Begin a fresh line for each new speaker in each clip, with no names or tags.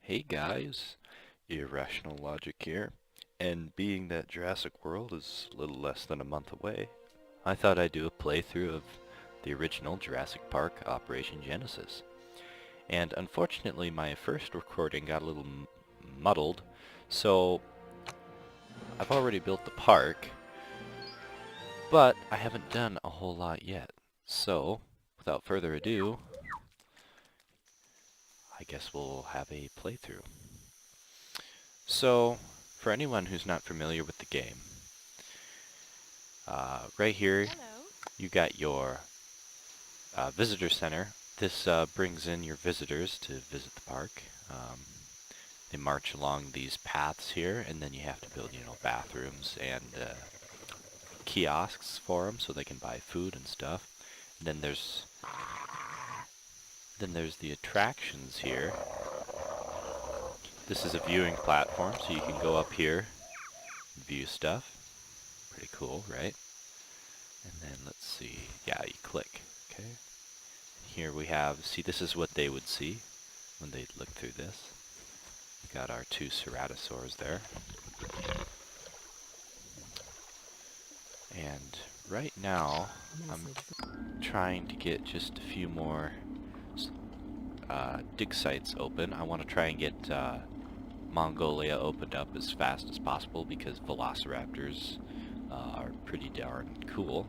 Hey guys, Irrational Logic here, and being that Jurassic World is a little less than a month away, I thought I'd do a playthrough of the original Jurassic Park Operation Genesis. And unfortunately my first recording got a little muddled, so I've already built the park, but I haven't done a whole lot yet. So, without further ado, I guess we'll have a playthrough. So, for anyone who's not familiar with the game, right here
Hello.
you got your visitor center. This brings in your visitors to visit the park. They march along these paths here, and then you have to build, bathrooms and kiosks for them so they can buy food and stuff. And then there's the attractions here. This is a viewing platform, so you can go up here and view stuff. Pretty cool, right? And then let's see. Yeah, you click. Okay. Here we have, see, this is what they would see when they look through this. We got our two ceratosaurs there. And right now, I'm trying to get just a few more dig sites open. I want to try and get Mongolia opened up as fast as possible because velociraptors are pretty darn cool.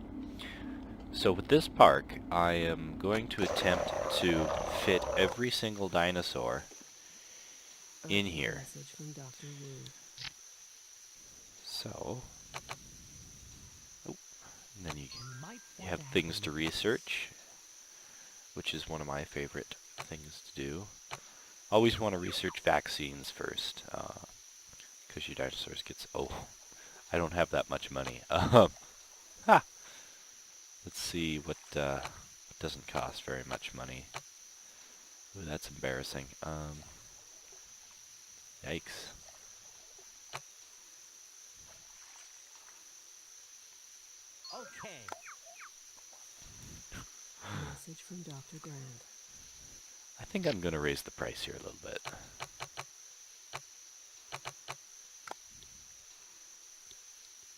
So with this park, I am going to attempt to fit every single dinosaur in here. So, and then you have things to research, which is one of my favorite things to do. Always want to research vaccines first, because your dinosaurs gets, oh, I don't have that much money. Ha! Let's see what doesn't cost very much money. Ooh, that's embarrassing. Yikes.
Okay. Message from Dr. Grant.
I think I'm going to raise the price here a little bit.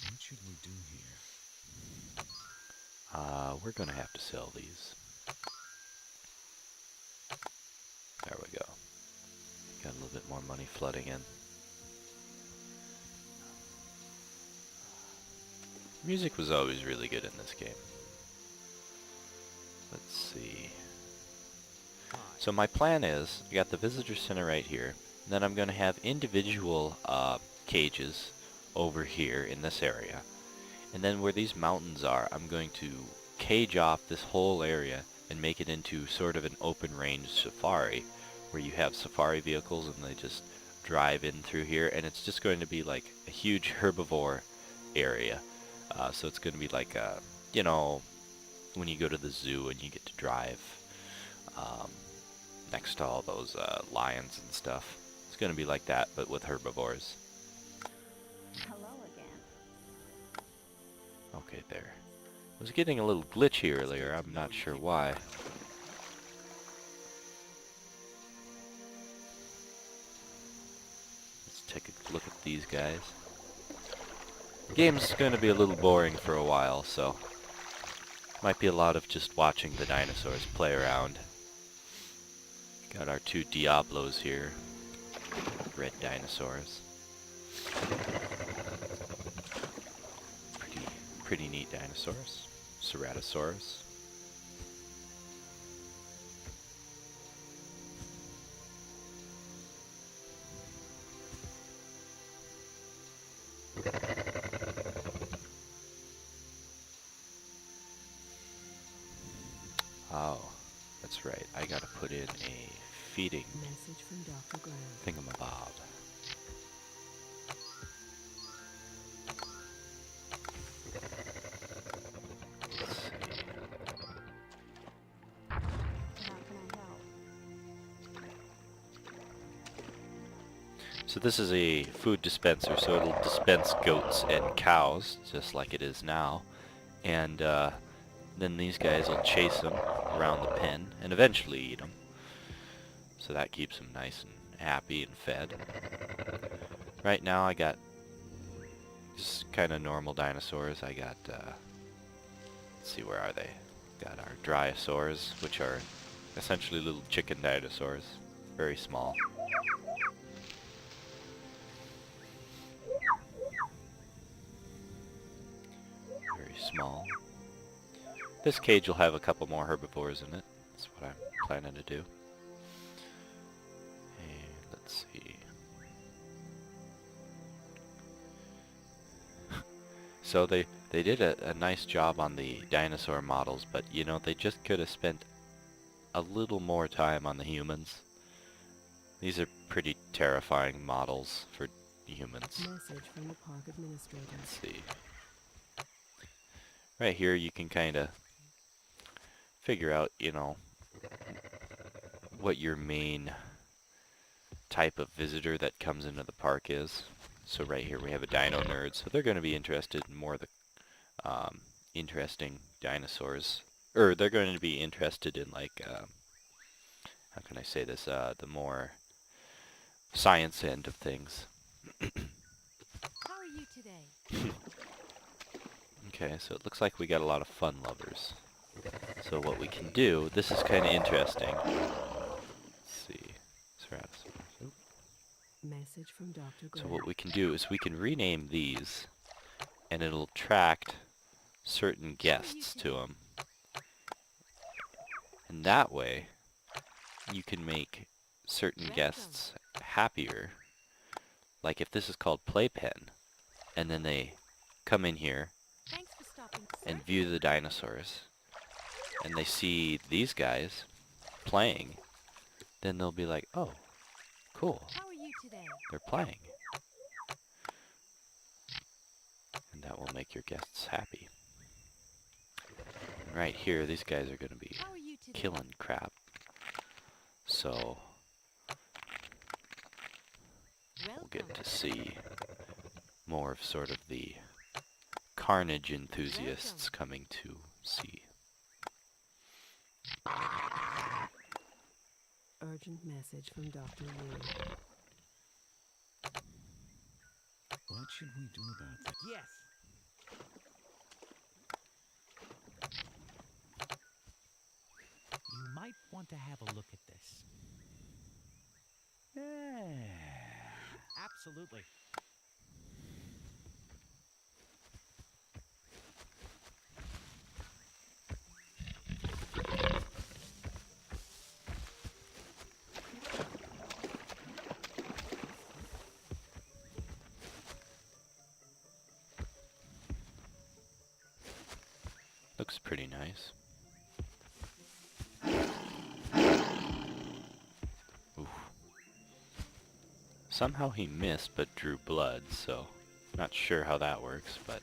What should we do here?
We're going to have to sell these. There we go. Got a little bit more money flooding in. Music was always really good in this game. Let's see. So my plan is, I got the visitor center right here, and then I'm going to have individual cages over here in this area. And then where these mountains are, I'm going to cage off this whole area and make it into sort of an open range safari, where you have safari vehicles and they just drive in through here, and it's just going to be like a huge herbivore area. So it's going to be like, when you go to the zoo and you get to drive next to all those lions and stuff. It's going to be like that, but with herbivores.
Hello again.
Okay, there. I was getting a little glitchy earlier. I'm not sure why. Let's take a look at these guys. The game's going to be a little boring for a while, so might be a lot of just watching the dinosaurs play around. Got our two Diablos here. Red dinosaurs. Pretty neat dinosaurs. Ceratosaurus. Oh, that's right. I gotta put in a feeding
Message from Dr. Grant.
thingamabob.
How can I help?
So this is a food dispenser, so it'll dispense goats and cows, just like it is now. And then these guys will chase them around the pen and eventually eat them. So that keeps them nice happy and fed. Right now I got just kind of normal dinosaurs. I got, let's see, where are they? Got our dryosaurs, which are essentially little chicken dinosaurs. Very small. Very small. This cage will have a couple more herbivores in it. That's what I'm planning to do. And let's see. So they did a nice job on the dinosaur models, but you know, they just could have spent a little more time on the humans. These are pretty terrifying models for humans.
Message from the park administrator.
Let's see. Right here you can kind of figure out, you know, what your main type of visitor that comes into the park is. So right here we have a dino nerd, so they're going to be interested in more of the interesting dinosaurs. Or they're going to be interested in, like, how can I say this, the more science end of things.
How are you today?
Okay, so it looks like we got a lot of fun lovers. So what we can do, this is kind of interesting. Let's see. Ceratosaurus. Oop.
Message from Dr. Grant.
So what we can do is we can rename these, and it'll attract certain guests to them. And that way, you can make certain guests happier. Like if this is called Playpen, and then they come in here
Thanks for stopping.
and view the dinosaurs, and they see these guys playing, then they'll be like, oh, cool,
How are you today?
they're playing. And that will make your guests happy. And right here, these guys are going to be
How are you today?
killing crap. So we'll get to see more of sort of the carnage enthusiasts coming to see.
Urgent message from Dr. Wu.
What should we do about that?
Yes.
You might want to have a look at this. Absolutely.
Looks pretty nice. Oof. Somehow he missed but drew blood, so not sure how that works, but